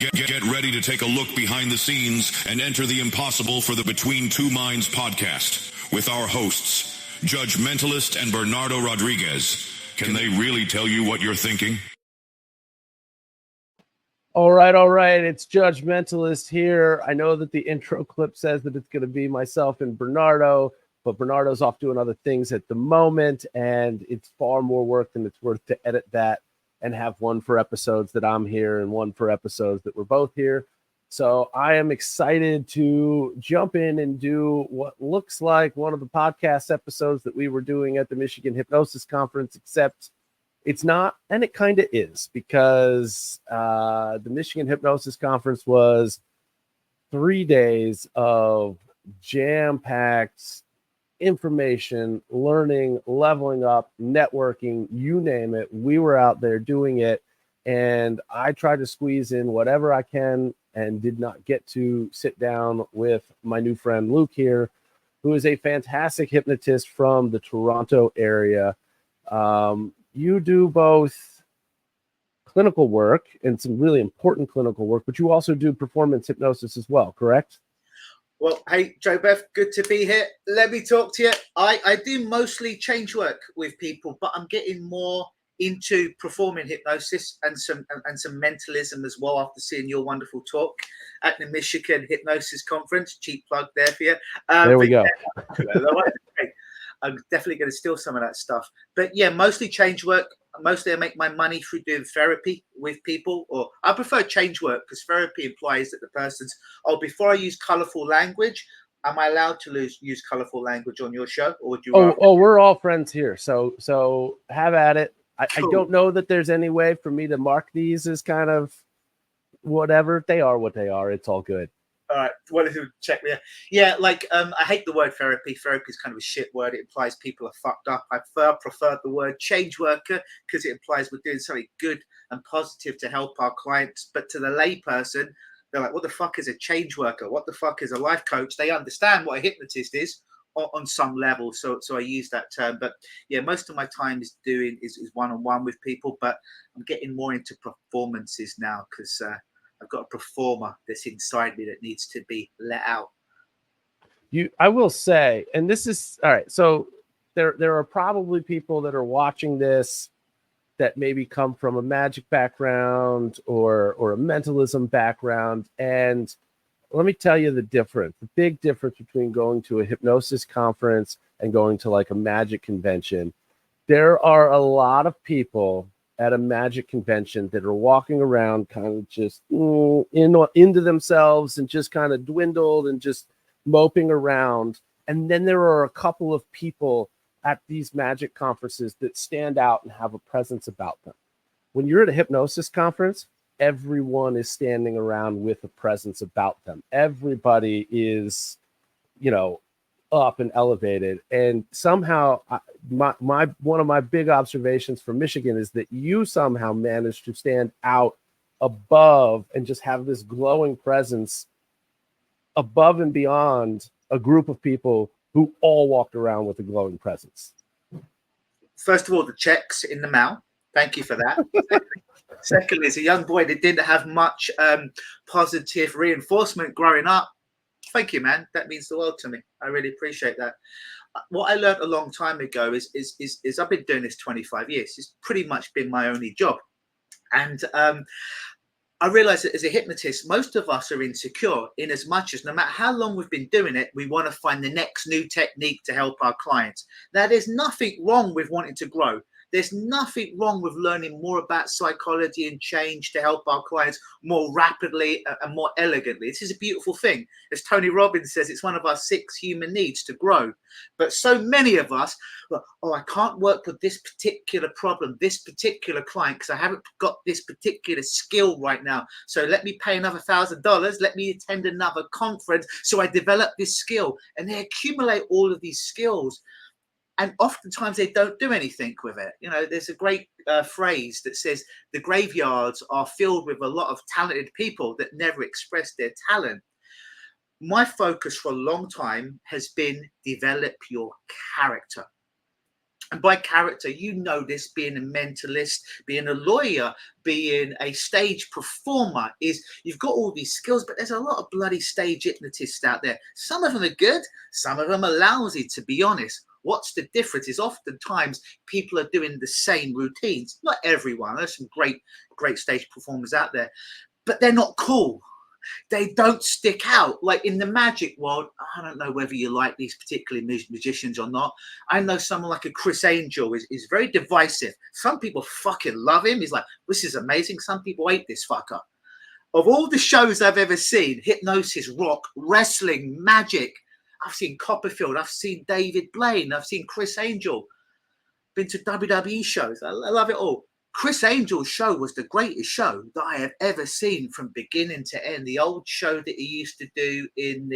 Get ready to take a look behind the scenes and enter the impossible for the Between Two Minds podcast with our hosts, Judgmentalist and Bernardo Rodriguez. Can they really tell you what you're thinking? All right. It's Judgmentalist here. I know that the intro clip says that it's going to be myself and Bernardo, but Bernardo's off doing other things at the moment, and it's far more work than it's worth to edit that and have one for episodes that I'm here and one for episodes that we're both here. So I am excited to jump in and do what looks like one of the podcast episodes that we were doing at the Michigan Hypnosis Conference, except it's not, and it kind of is, because the Michigan Hypnosis Conference was 3 days of jam-packed information, learning, leveling up, networking, you name it. We were out there doing it, and I tried to squeeze in whatever I can and did not get to sit down with my new friend Luke here, who is a fantastic hypnotist from the Toronto area. You do both clinical work and some really important clinical work, but you also do performance hypnosis as well, correct? Well, hey, Joe Beth, good to be here. Let me talk to you. I do mostly change work with people, but I'm getting more into performing hypnosis and some mentalism as well after seeing your wonderful talk at the Michigan Hypnosis Conference. Cheap plug there for you. There we go. I'm definitely going to steal some of that stuff. But yeah, mostly change work. Mostly I make my money through doing therapy with people, or I prefer change work because therapy implies that the person's, before I use colorful language, am I allowed to use colorful language on your show? Or would you? We're all friends here. So have at it. I don't know that there's any way for me to mark these as kind of whatever. They are what they are. It's all good. All right, what if you check me? Yeah, I hate the word therapy. Therapy is kind of a shit word. It implies people are fucked up. I prefer the word change worker because it implies we're doing something good and positive to help our clients. But to the lay person, they're like, what the fuck is a change worker? What the fuck is a life coach? They understand what a hypnotist is on some level. So I use that term. But yeah, most of my time is one-on-one with people, but I'm getting more into performances now because I've got a performer that's inside me that needs to be let out. I will say, and this is all right. So there are probably people that are watching this that maybe come from a magic background or a mentalism background. And let me tell you the big difference between going to a hypnosis conference and going to like a magic convention. There are a lot of people at a magic convention that are walking around kind of just into themselves and just kind of dwindled and just moping around. And then there are a couple of people at these magic conferences that stand out and have a presence about them. When you're at a hypnosis conference, everyone is standing around with a presence about them. Everybody is, up and elevated. And somehow one of my big observations from Michigan is that you somehow managed to stand out above and just have this glowing presence above and beyond a group of people who all walked around with a glowing presence. First of all, the check's in the mail. Thank you for that. Secondly, as a young boy that didn't have much positive reinforcement growing up, thank you, man. That means the world to me. I really appreciate that. What I learned a long time ago is I've been doing this 25 years. It's pretty much been my only job. And I realized that as a hypnotist, most of us are insecure in as much as no matter how long we've been doing it, we want to find the next new technique to help our clients. Now, there's nothing wrong with wanting to grow. There's nothing wrong with learning more about psychology and change to help our clients more rapidly and more elegantly. This is a beautiful thing. As Tony Robbins says, it's one of our 6 human needs to grow. But so many of us, I can't work with this particular problem, this particular client, because I haven't got this particular skill right now. So let me pay another $1,000. Let me attend another conference so I develop this skill. And they accumulate all of these skills. And oftentimes they don't do anything with it. There's a great phrase that says the graveyards are filled with a lot of talented people that never express their talent. My focus for a long time has been develop your character. And by character, you know this, being a mentalist, being a lawyer, being a stage performer, is you've got all these skills, but there's a lot of bloody stage hypnotists out there. Some of them are good, some of them are lousy, to be honest. What's the difference is oftentimes people are doing the same routines. Not everyone. There's some great stage performers out there, but they're not cool. They don't stick out. Like in the magic world, I don't know whether you like these particular magicians or not. I know someone like a Chris Angel is very divisive. Some people fucking love him. He's like, this is amazing. Some people hate this fucker. Of all the shows I've ever seen, hypnosis, rock, wrestling, magic, I've seen Copperfield, I've seen David Blaine, I've seen Chris Angel, been to WWE shows. I love it all. Chris Angel's show was the greatest show that I have ever seen from beginning to end. The old show that he used to do in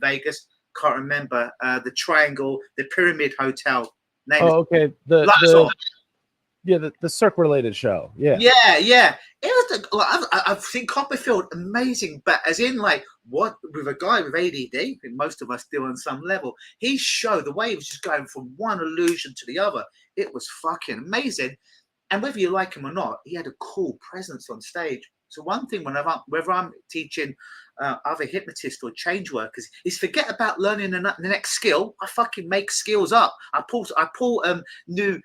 Vegas, can't remember, the Triangle, the Pyramid Hotel. Okay. The Cirque related show. Yeah. It was I've seen Copperfield, amazing, but as in like what with a guy with ADD, I think most of us do on some level. His show, the way he was just going from one illusion to the other, it was fucking amazing. And whether you like him or not, he had a cool presence on stage. So one thing whether I'm teaching other hypnotists or change workers is forget about learning the next skill. I fucking make skills up. I pull new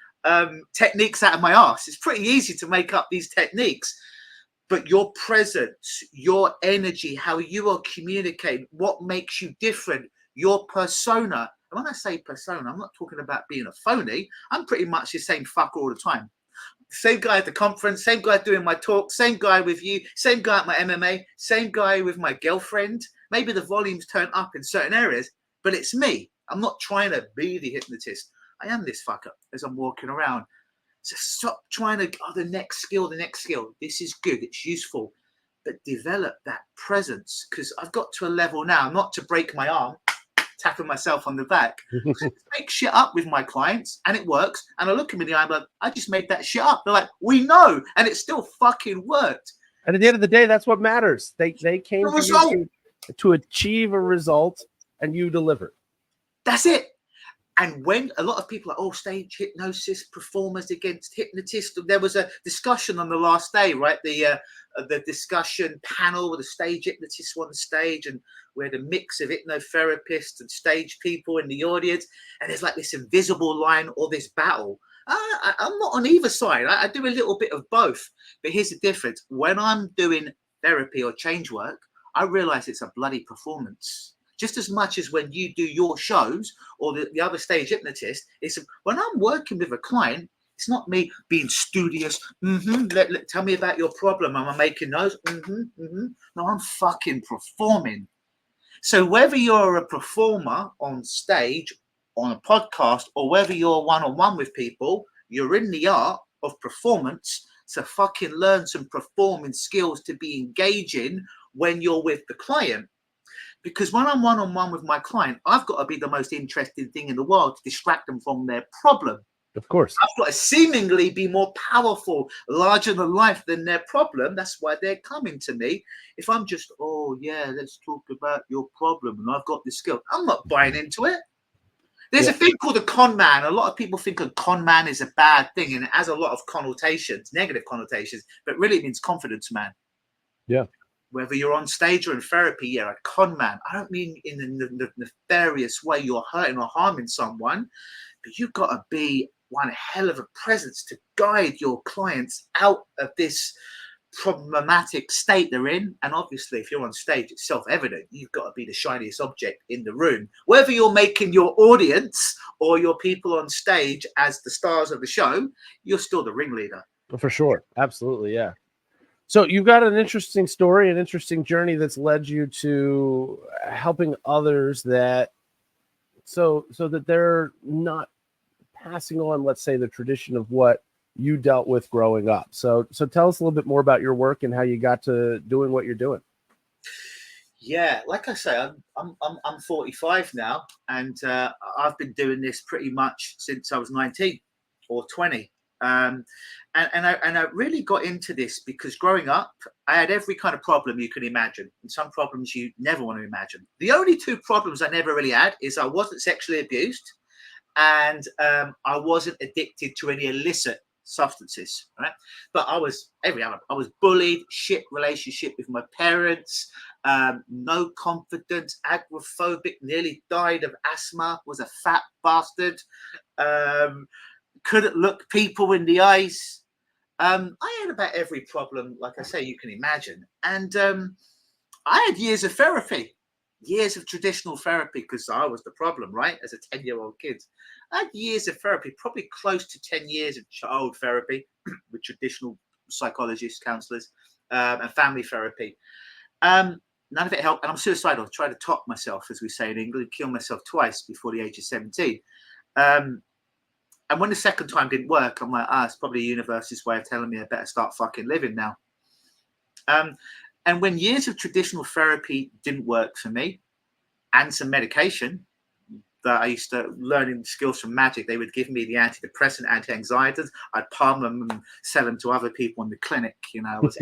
techniques out of my ass. It's pretty easy to make up these techniques. But your presence, your energy, how you are communicating, what makes you different, your persona. And when I say persona, I'm not talking about being a phony. I'm pretty much the same fucker all the time. Same guy at the conference, same guy doing my talk, same guy with you, same guy at my MMA, same guy with my girlfriend. Maybe the volume's turned up in certain areas, but it's me. I'm not trying to be the hypnotist. I am this fucker as I'm walking around. So stop trying to, the next skill. This is good, it's useful, but develop that presence, because I've got to a level now, not to break my arm, tapping myself on the back. I make shit up with my clients and it works. And I look them in the eye, I'm like, I just made that shit up. They're like, we know. And it still fucking worked. And at the end of the day, that's what matters. They came to you to achieve a result, and you delivered. That's it. And when a lot of people are, stage hypnosis performers against hypnotists, there was a discussion on the last day, right? The discussion panel with the stage hypnotists on the stage, and we had a mix of hypnotherapists and stage people in the audience. And there's like this invisible line or this battle. I'm not on either side. I do a little bit of both. But here's the difference. When I'm doing therapy or change work, I realize it's a bloody performance. Just as much as when you do your shows or the other stage hypnotist, it's when I'm working with a client, it's not me being studious. Tell me about your problem. Am I making notes? No, I'm fucking performing. So whether you're a performer on stage, on a podcast, or whether you're one-on-one with people, you're in the art of performance. So fucking learn some performing skills to be engaging when you're with the client. Because when I'm one-on-one with my client, I've got to be the most interesting thing in the world to distract them from their problem. Of course. I've got to seemingly be more powerful, larger than life than their problem. That's why they're coming to me. If I'm just, let's talk about your problem, and I've got the skill, I'm not buying into it. There's a thing called a con man. A lot of people think a con man is a bad thing, and it has a lot of connotations, negative connotations, but really it means confidence man. Yeah. Whether you're on stage or in therapy, you're a con man. I don't mean in the nefarious way you're hurting or harming someone, but you've got to be one hell of a presence to guide your clients out of this problematic state they're in. And obviously, if you're on stage, it's self-evident. You've got to be the shiniest object in the room. Whether you're making your audience or your people on stage as the stars of the show, you're still the ringleader. For sure. Absolutely, yeah. So you've got an interesting story, an interesting journey that's led you to helping others so that they're not passing on, let's say, the tradition of what you dealt with growing up. So tell us a little bit more about your work and how you got to doing what you're doing. Yeah, like I say, I'm 45 now, and I've been doing this pretty much since I was 19 or 20. And I really got into this because growing up, I had every kind of problem you can imagine, and some problems you never want to imagine. The only two problems I never really had is I wasn't sexually abused, and I wasn't addicted to any illicit substances, right? But I was bullied, shit relationship with my parents, no confidence, agoraphobic, nearly died of asthma, was a fat bastard, couldn't look people in the eyes. I had about every problem, like I say, you can imagine. And I had years of therapy, years of traditional therapy, because I was the problem, right? As a 10-year-old kid. I had years of therapy, probably close to 10 years of child therapy with traditional psychologists, counselors, and family therapy. None of it helped. And I'm suicidal. I tried to top myself, as we say in England, kill myself twice before the age of 17. And when the second time didn't work, I'm like, it's probably the universe's way of telling me I better start fucking living now. And when years of traditional therapy didn't work for me, and some medication that I used to learning skills from Magic, they would give me the antidepressant, anti-anxiety. I'd palm them and sell them to other people in the clinic. I was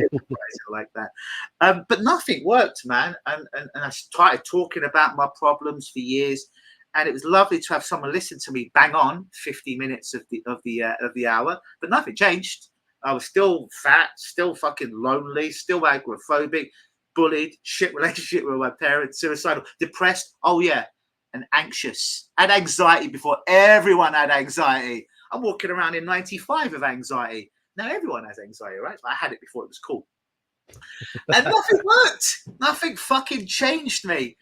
like that. But nothing worked, man. And I started talking about my problems for years. And it was lovely to have someone listen to me bang on 50 minutes of the hour, but nothing changed. I was still fat, still fucking lonely, still agoraphobic, bullied, shit relationship with my parents, suicidal, depressed. Oh yeah, and anxious. I had anxiety before everyone had anxiety. I'm walking around in 95 of anxiety. Now everyone has anxiety, right? But I had it before it was cool. And nothing worked. Nothing fucking changed me.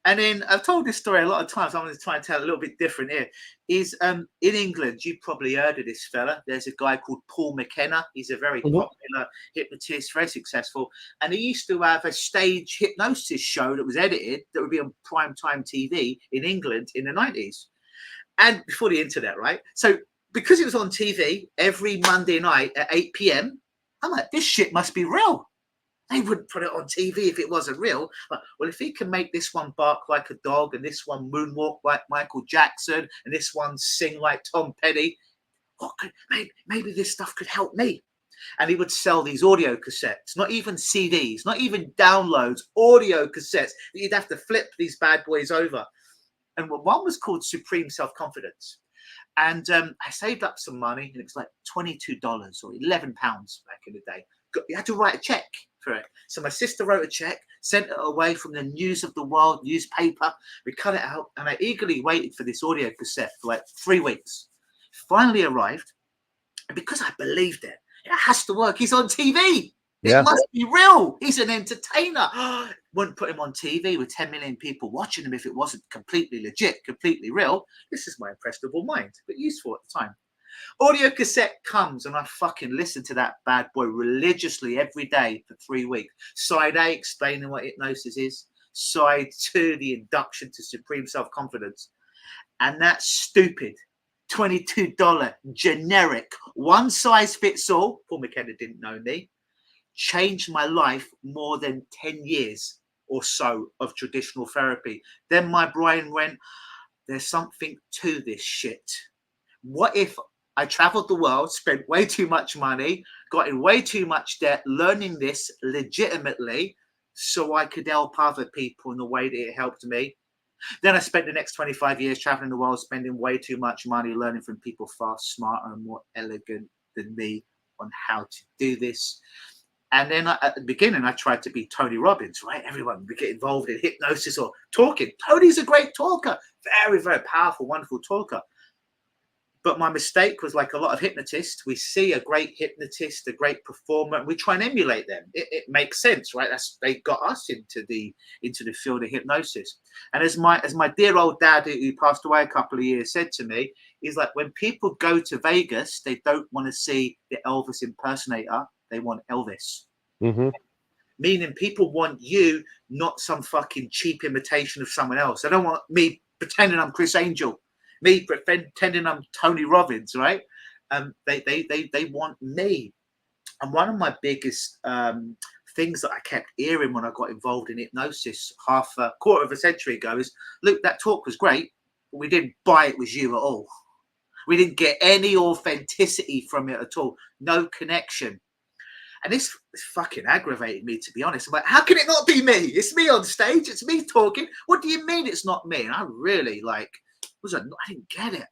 And then I've told this story a lot of times. I'm going to try and tell a little bit different here. Is in England, you've probably heard of this fella. There's a guy called Paul McKenna. He's a very popular hypnotist, very successful. And he used to have a stage hypnosis show that was edited that would be on primetime TV in England in the 90s. And before the internet, right? So because it was on TV every Monday night at 8 p.m., I'm like, this shit must be real. They wouldn't put it on TV if it wasn't real. But, well, if he can make this one bark like a dog and this one moonwalk like Michael Jackson and this one sing like Tom Petty, maybe this stuff could help me. And he would sell these audio cassettes, not even CDs, not even downloads, audio cassettes that you'd have to flip these bad boys over. And one was called Supreme Self-Confidence. And I saved up some money, and it was like $22 or £11 back in the day. You had to write a check for it. So my sister wrote a check, sent it away from the News of the World newspaper. We cut it out, and I eagerly waited for this audio cassette for like 3 weeks. Finally arrived, and because I believed it has to work. He's on TV. It must be real. He's an entertainer. Wouldn't put him on TV with 10 million people watching him if it wasn't completely legit, completely real. This is my impressionable mind, but useful at the time. Audio cassette comes, and I fucking listen to that bad boy religiously every day for 3 weeks. Side A, explaining what hypnosis is. Side 2, the induction to supreme self-confidence. And that stupid $22 generic one size fits all, Paul McKenna didn't know me, changed my life more than 10 years or so of traditional therapy. Then my brain went, there's something to this shit. What if I traveled the world, spent way too much money, got in way too much debt, learning this legitimately so I could help other people in the way that it helped me? Then I spent the next 25 years traveling the world, spending way too much money, learning from people far smarter and more elegant than me on how to do this. And then at the beginning, I tried to be Tony Robbins, right? Everyone would get involved in hypnosis or talking. Tony's a great talker, very, very powerful, wonderful talker. But my mistake was, like a lot of hypnotists, we see a great hypnotist, a great performer, and we try and emulate them. It makes sense, right? They got us into the field of hypnosis. And as my dear old dad, who passed away a couple of years, said to me, he's like, when people go to Vegas, they don't want to see the Elvis impersonator. They want Elvis. Mm-hmm. Meaning people want you, not some fucking cheap imitation of someone else. They don't want me pretending I'm Chris Angel. Me pretending I'm Tony Robbins, right? They want me. And one of my biggest things that I kept hearing when I got involved in hypnosis quarter of a century ago is, Luke, that talk was great, but we didn't buy it was you at all. We didn't get any authenticity from it at all. No connection. And this fucking aggravated me, to be honest. I'm like, how can it not be me? It's me on stage. It's me talking. What do you mean it's not me? And I really I didn't get it.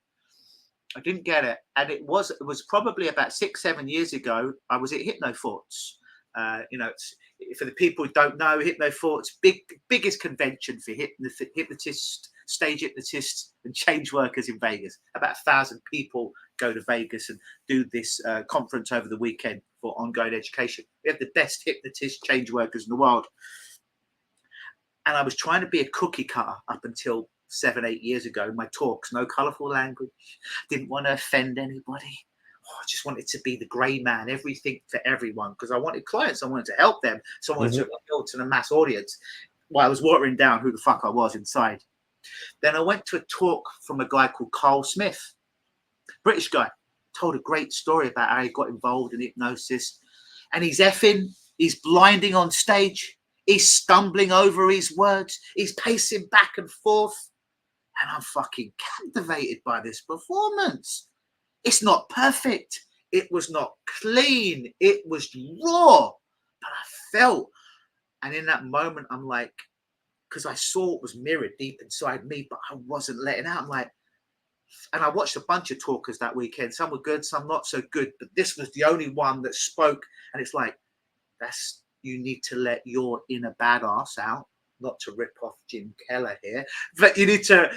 I didn't get it. And it was probably about 6-7 years ago. I was at HypnoThoughts. For the people who don't know, HypnoThoughts, biggest convention for hypnotists, stage hypnotists, and change workers in Vegas. About 1,000 people go to Vegas and do this conference over the weekend for ongoing education. We have the best hypnotists, change workers in the world. And I was trying to be a cookie cutter up until 7-8 years ago. My talks, no colourful language, didn't want to offend anybody. I just wanted to be the grey man, everything for everyone, because I wanted clients. I wanted to help them. So I wanted to appeal to the mass audience while I was watering down who the fuck I was inside. Then I went to a talk from a guy called Carl Smith, British guy, told a great story about how he got involved in hypnosis. And he's blinding on stage. He's stumbling over his words. He's pacing back and forth. And I'm fucking captivated by this performance. It's not perfect. It was not clean. It was raw. But I felt. And in that moment, I'm like, because I saw it was mirrored deep inside me, but I wasn't letting out. I'm like, and I watched a bunch of talkers that weekend. Some were good, some not so good. But this was the only one that spoke. And it's like, you need to let your inner badass out. Not to rip off Jim Keller here, but you need to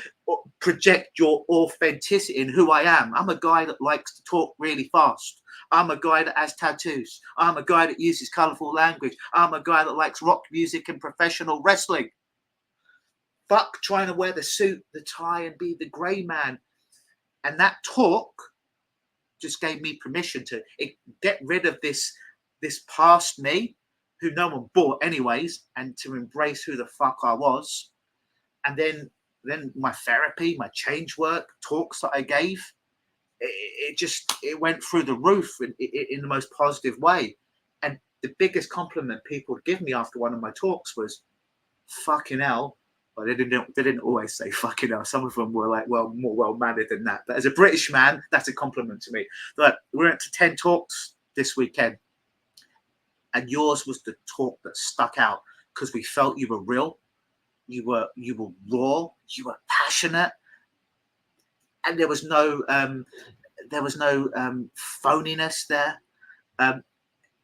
project your authenticity in who I am. I'm a guy that likes to talk really fast. I'm a guy that has tattoos. I'm a guy that uses colourful language. I'm a guy that likes rock music and professional wrestling. Fuck trying to wear the suit, the tie, and be the grey man. And that talk just gave me permission to get rid of this past me, who no one bought anyways, and to embrace who the fuck I was. And then my therapy, my change work, talks that I gave, it went through the roof in the most positive way. And the biggest compliment people would give me after one of my talks was, fucking hell. Well, they didn't always say fucking hell. Some of them were like, well, more well-mannered than that. But as a British man, that's a compliment to me. But we went to 10 talks this weekend. And yours was the talk that stuck out because we felt you were real, you were raw, you were passionate, and there was no phoniness there. And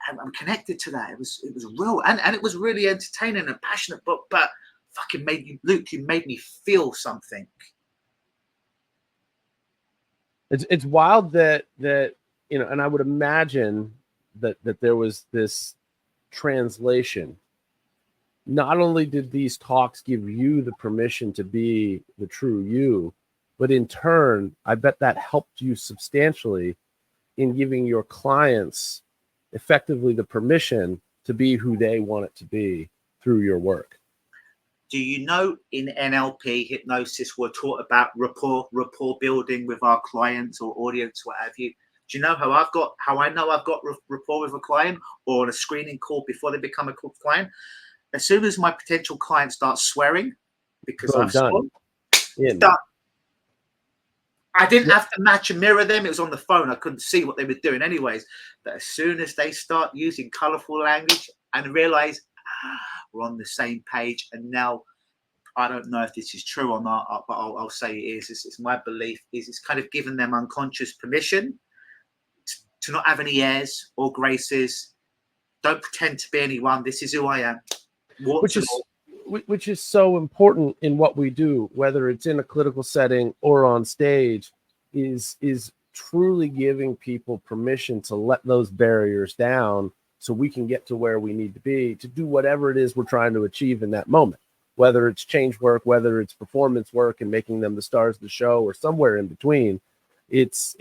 I'm connected to that. It was real, and it was really entertaining and passionate. But fucking you made me feel something. It's wild that and I would imagine that there was this translation. Not only did these talks give you the permission to be the true you, but in turn, I bet that helped you substantially in giving your clients effectively the permission to be who they want it to be through your work. Do you know in NLP hypnosis, we're taught about rapport building with our clients or audience, what have you? Do you know how I know I've got rapport with a client or on a screening call before they become a client? As soon as my potential client starts swearing, because I've sworn, it's done. I didn't have to match and mirror them. It was on the phone. I couldn't see what they were doing anyways. But as soon as they start using colourful language and realize we're on the same page, and now I don't know if this is true or not, but I'll say it is. It's my belief is it's kind of given them unconscious permission to not have any airs or graces. Don't pretend to be anyone. This is who I am. Which is so important in what we do, whether it's in a clinical setting or on stage, is truly giving people permission to let those barriers down so we can get to where we need to be to do whatever it is we're trying to achieve in that moment, whether it's change work, whether it's performance work and making them the stars of the show or somewhere in between. It's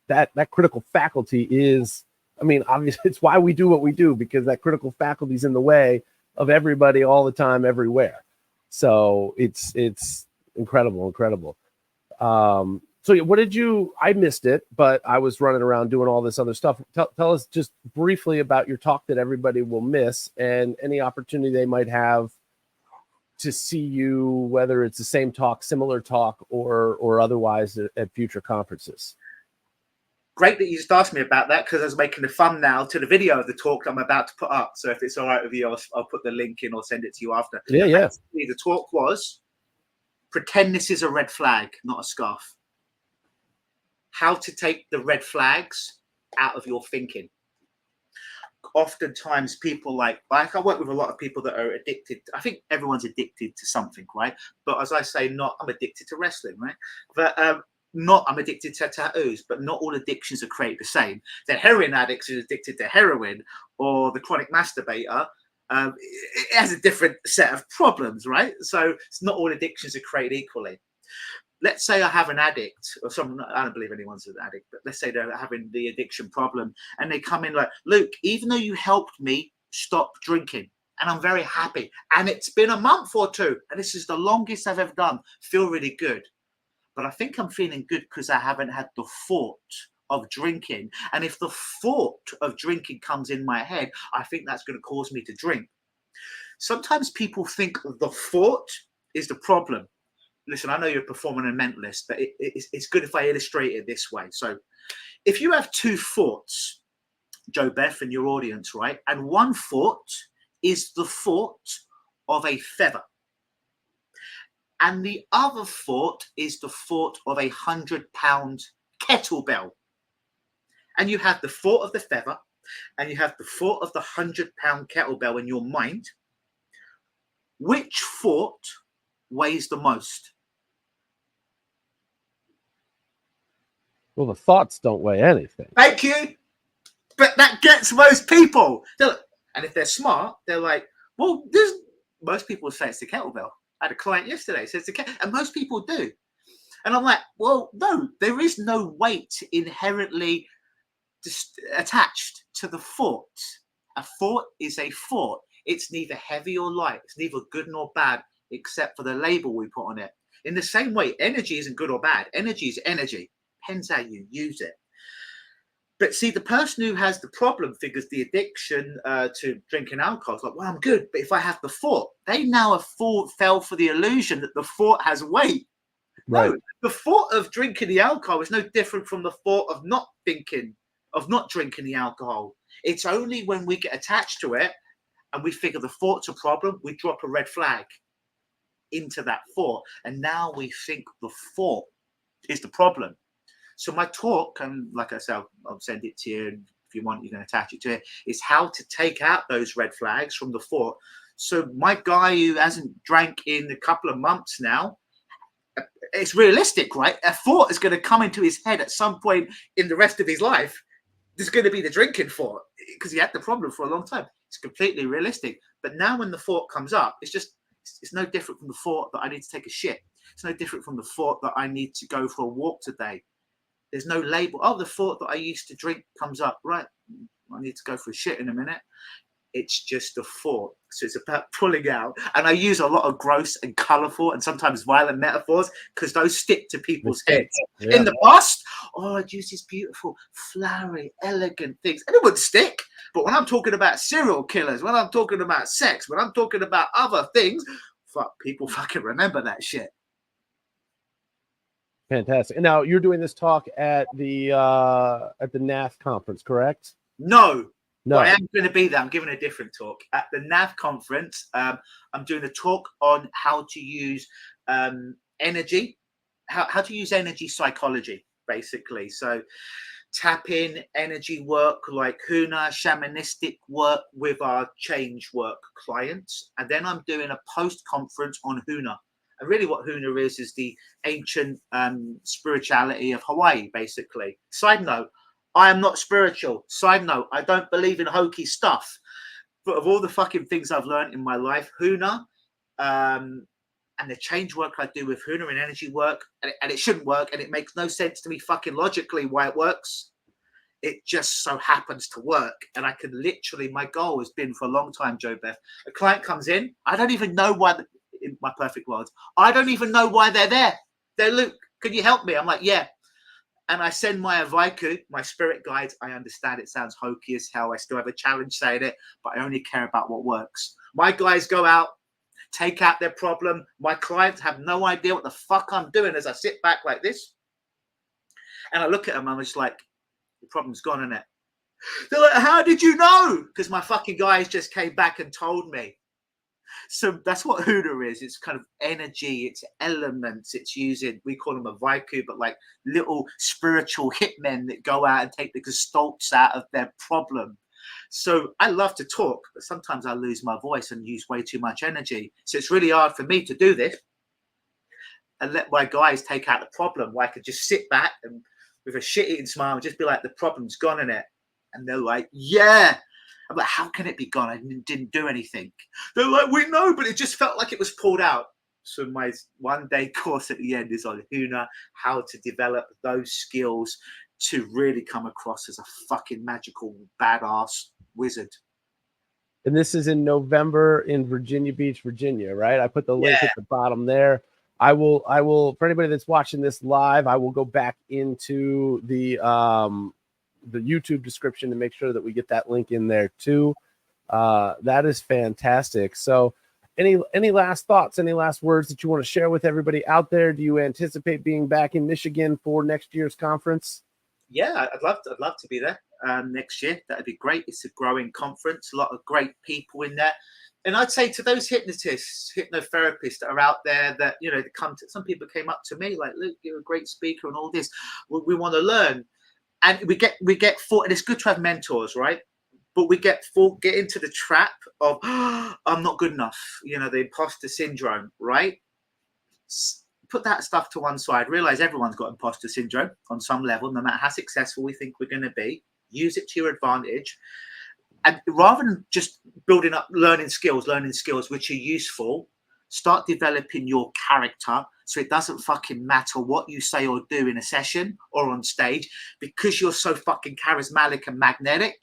that critical faculty is, I mean, obviously it's why we do what we do, because that critical faculty is in the way of everybody all the time, everywhere. So it's incredible. So what did I missed it, but I was running around doing all this other stuff. Tell us just briefly about your talk that everybody will miss and any opportunity they might have to see you, whether it's the same talk, similar talk, or otherwise at future conferences. Great that you just asked me about that, because I was making the thumbnail to the video of the talk I'm about to put up. So if it's all right with you, I'll put the link in or send it to you after. Yeah. Actually, the talk was, pretend this is a red flag, not a scarf. how to take the red flags out of your thinking. Oftentimes people like I work with a lot of people that are addicted. I think everyone's addicted to something, right? But as I say, I'm addicted to wrestling, right? But I'm addicted to tattoos, but not all addictions are created the same. The heroin addict who's addicted to heroin, or the chronic masturbator, it has a different set of problems, right? So it's not all addictions are created equally. Let's say I have an addict or someone, I don't believe anyone's an addict, but let's say they're having the addiction problem and they come in like, Luke, even though you helped me stop drinking and I'm very happy and it's been a month or two and this is the longest I've ever done, feel really good. But I think I'm feeling good because I haven't had the thought of drinking. And if the thought of drinking comes in my head, I think that's going to cause me to drink. Sometimes people think the thought is the problem. Listen, I know you're a performer and mentalist, but it's good if I illustrate it this way. So if you have two thoughts, Joe Beth and your audience, right? And one thought is the thought of a feather. And the other thought is the thought of 100-pound kettlebell. And you have the thought of the feather and you have the thought of the 100-pound kettlebell in your mind. Which thought weighs the most? Well, the thoughts don't weigh anything. Thank you. But that gets most people. And if they're smart, they're like, well, most people say it's the kettlebell. I had a client yesterday says the kettlebell, and most people do. And I'm like, well, no, there is no weight inherently attached to the thought. A thought is a thought. It's neither heavy or light. It's neither good nor bad, except for the label we put on it. In the same way, energy isn't good or bad. Energy is energy. Depends how you use it. But see, the person who has the problem figures the addiction to drinking alcohol is like, well, I'm good. But if I have the thought, they now fell for the illusion that the thought has weight. Right. No, the thought of drinking the alcohol is no different from the thought of not drinking the alcohol. It's only when we get attached to it and we figure the thought's a problem, we drop a red flag into that thought. And now we think the thought is the problem. So my talk, and like I said, I'll send it to you. If you want, you can attach it to it. Is how to take out those red flags from the thought. So my guy who hasn't drank in a couple of months now, it's realistic, right? A thought is going to come into his head at some point in the rest of his life. There's going to be the drinking thought because he had the problem for a long time. It's completely realistic. But now when the thought comes up, it's no different from the thought that I need to take a shit. It's no different from the thought that I need to go for a walk today. There's no label. Oh, the thought that I used to drink comes up. Right. I need to go for a shit in a minute. It's just a thought. So it's about pulling out. And I use a lot of gross and colourful and sometimes violent metaphors because those stick to people's heads. Yeah. In the past, I'd use these beautiful, flowery, elegant things. And it wouldn't stick. But when I'm talking about serial killers, when I'm talking about sex, when I'm talking about other things, people fucking remember that shit. Fantastic. And now you're doing this talk at the NAF conference, correct? No. I am going to be there. I'm giving a different talk at the NAV conference. I'm doing a talk on how to use energy, how to use energy psychology, basically. So tap in energy work like Huna, shamanistic work with our change work clients. And then I'm doing a post-conference on Huna. And really what Huna is the ancient spirituality of Hawaii, basically. Side note, I am not spiritual. Side note, I don't believe in hokey stuff. But of all the fucking things I've learned in my life, Huna and the change work I do with Huna and energy work, and it shouldn't work, and it makes no sense to me fucking logically why it works. It just so happens to work. And I can literally, my goal has been for a long time, Joe Beth, a client comes in, I don't even know why, in my perfect world, I don't even know why they're there. They're, Luke, can you help me? I'm like, yeah. And I send my Avaiku, my spirit guides. I understand it sounds hokey as hell. I still have a challenge saying it, but I only care about what works. My guys go out, take out their problem. My clients have no idea what the fuck I'm doing as I sit back like this. And I look at them, I'm just like, the problem's gone, isn't it? They're like, how did you know? Because my fucking guys just came back and told me. So that's what Huna is. It's kind of energy, it's elements, it's using, we call them a Vaiku, but like little spiritual hitmen that go out and take the gestalts out of their problem. So I love to talk, but sometimes I lose my voice and use way too much energy. So it's really hard for me to do this and let my guys take out the problem, where I could just sit back and with a shit-eating smile and just be like, the problem's gone in it. And they're like, yeah. I'm like, how can it be gone? I didn't do anything. They're like, we know, but it just felt like it was pulled out. So my one-day course at the end is on Huna, how to develop those skills to really come across as a fucking magical badass wizard. And this is in November in Virginia Beach, Virginia, right? I put the link at the bottom there. I will, for anybody that's watching this live, I will go back into the YouTube description to make sure that we get that link in there too. That is fantastic. So any last thoughts, any last words that you want to share with everybody out there? Do you anticipate being back in Michigan for next year's conference? Yeah, I'd love to be there next year. That'd be great. It's a growing conference, a lot of great people in there. And I'd say to those hypnotists, hypnotherapists that are out there that, you know, some people came up to me like, Luke, you're a great speaker and all this. We want to learn. And we get full, and it's good to have mentors, right? But we get into the trap of, oh, I'm not good enough, you know, the imposter syndrome, right? Put that stuff to one side. Realize everyone's got imposter syndrome on some level, no matter how successful we think we're going to be. Use it to your advantage. And rather than just building up learning skills which are useful, start developing your character so it doesn't fucking matter what you say or do in a session or on stage, because you're so fucking charismatic and magnetic.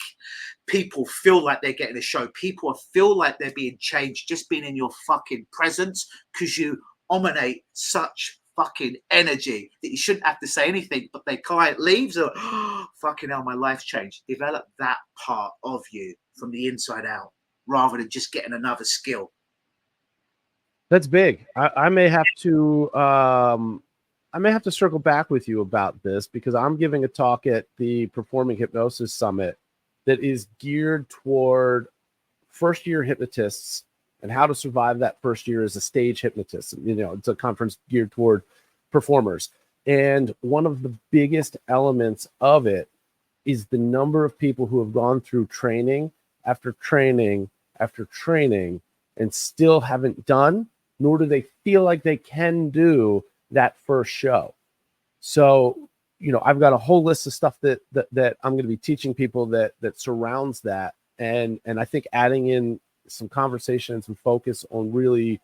People feel like they're getting a show. People feel like they're being changed just being in your fucking presence, because you emanate such fucking energy that you shouldn't have to say anything, but their client leaves or, oh, fucking hell, my life's changed. Develop that part of you from the inside out rather than just getting another skill. That's big. I may have to circle back with you about this, because I'm giving a talk at the Performing Hypnosis Summit that is geared toward first-year hypnotists and how to survive that first year as a stage hypnotist. You know, it's a conference geared toward performers. And one of the biggest elements of it is the number of people who have gone through training after training after training and still haven't done, nor do they feel like they can do that first show. So, you know, I've got a whole list of stuff that I'm going to be teaching people that surrounds that. And I think adding in some conversation and some focus on really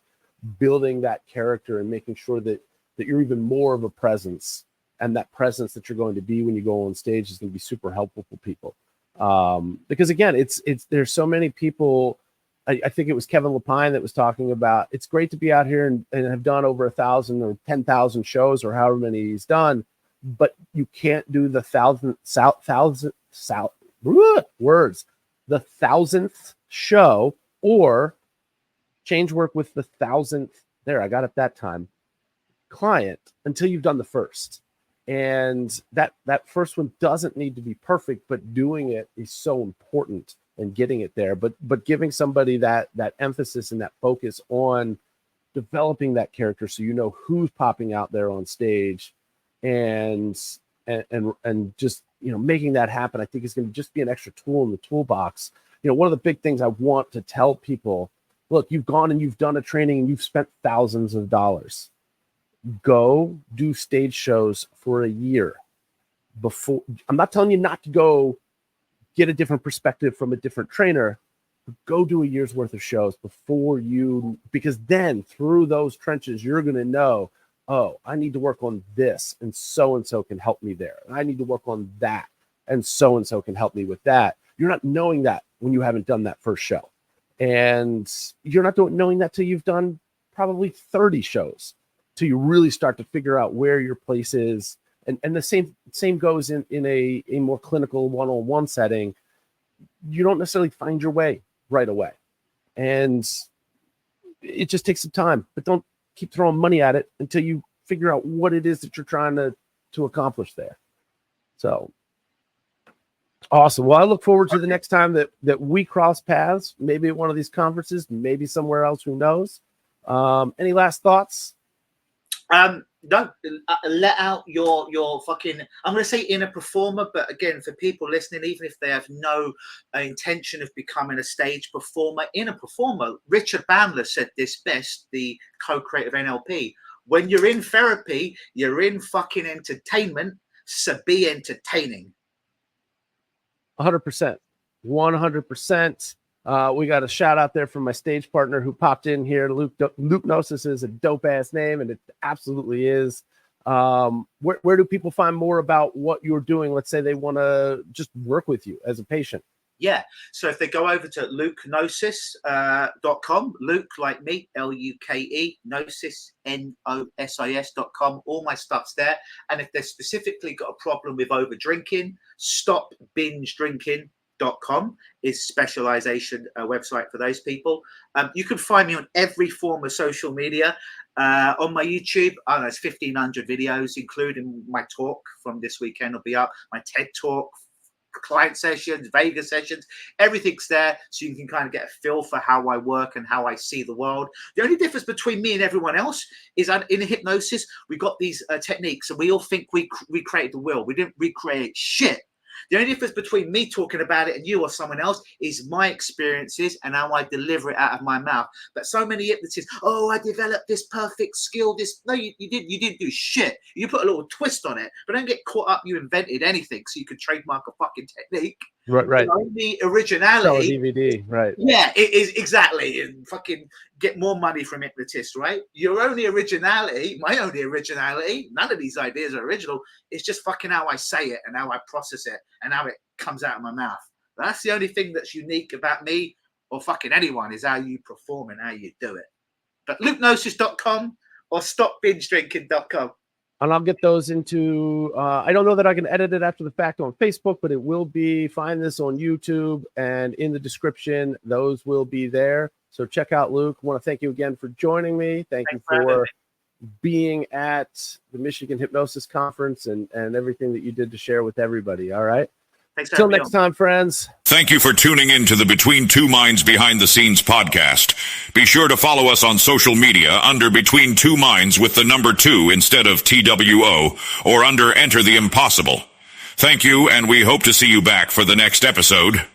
building that character and making sure that you're even more of a presence, and that presence that you're going to be when you go on stage is going to be super helpful for people. Because again, it's there's so many people. I think it was Kevin Lapine that was talking about, it's great to be out here and have done over 1,000 or 10,000 shows or however many he's done, but you can't do the thousandth show or change work with the 1,000th. There, I got it that time. Client until you've done the first. And that first one doesn't need to be perfect, but doing it is so important and getting it there. But giving somebody that emphasis and that focus on developing that character, so you know who's popping out there on stage, and just, you know, making that happen, I think is going to just be an extra tool in the toolbox. You know, one of the big things I want to tell people, look, you've gone and you've done a training and you've spent thousands of dollars. Go do stage shows for a year before. I'm not telling you not to go get a different perspective from a different trainer, but go do a year's worth of shows before you, because then through those trenches, you're going to know, oh, I need to work on this, and so can help me there. And I need to work on that, and so can help me with that. You're not knowing that when you haven't done that first show. And you're not knowing that till you've done probably 30 shows, till you really start to figure out where your place is. And the same goes in a more clinical one-on-one setting. You don't necessarily find your way right away. And it just takes some time, but don't keep throwing money at it until you figure out what it is that you're trying to accomplish there. So Awesome. Well, I look forward to the next time that we cross paths, maybe at one of these conferences, maybe somewhere else, who knows. Any last thoughts? No, let out your fucking, I'm going to say inner performer, but again, for people listening, even if they have no intention of becoming a stage performer, inner performer, Richard Bandler said this best, the co-creator of NLP: when you're in therapy, you're in fucking entertainment, so be entertaining. 100%. 100%. We got a shout out there from my stage partner who popped in here. Luke Gnosis is a dope ass name, and it absolutely is. Where do people find more about what you're doing? Let's say they want to just work with you as a patient. Yeah. So if they go over to lukenosis.com, Luke like me, Luke, Gnosis, Nosis.com, all my stuff's there. And if they've specifically got a problem with over drinking, stopbingedrinking.com is specialization website for those people. You can find me on every form of social media. On my YouTube, I don't know, it's 1,500 videos, including my talk from this weekend will be up, my TED talk, client sessions, Vegas sessions, everything's there, so you can kind of get a feel for how I work and how I see the world. The only difference between me and everyone else is that in hypnosis, we got these techniques, and we all think we recreated the wheel. We didn't recreate shit. The only difference between me talking about it and you or someone else is my experiences and how I deliver it out of my mouth. But so many hypnotists, oh, I developed this perfect skill. No, you didn't do shit. You put a little twist on it, but don't get caught up. You invented anything so you could trademark a fucking technique. Right. The originality. Sell a DVD, right? Yeah, it is exactly. And fucking get more money from hypnotists, right? Your only originality, my only originality, none of these ideas are original. It's just fucking how I say it and how I process it and how it comes out of my mouth. That's the only thing that's unique about me or fucking anyone, is how you perform and how you do it. But lukenosis.com or stopbingedrinking.com. And I'll get those into, I don't know that I can edit it after the fact on Facebook, but it will be, find this on YouTube, and in the description, those will be there. So check out Luke. I want to thank you again for joining me. Thanks you for being at the Michigan Hypnosis Conference and everything that you did to share with everybody. All right. Till next time, friends. Thank you for tuning in to the Between Two Minds Behind the Scenes podcast. Be sure to follow us on social media under Between Two Minds with the number 2 instead of TWO, or under Enter the Impossible. Thank you, and we hope to see you back for the next episode.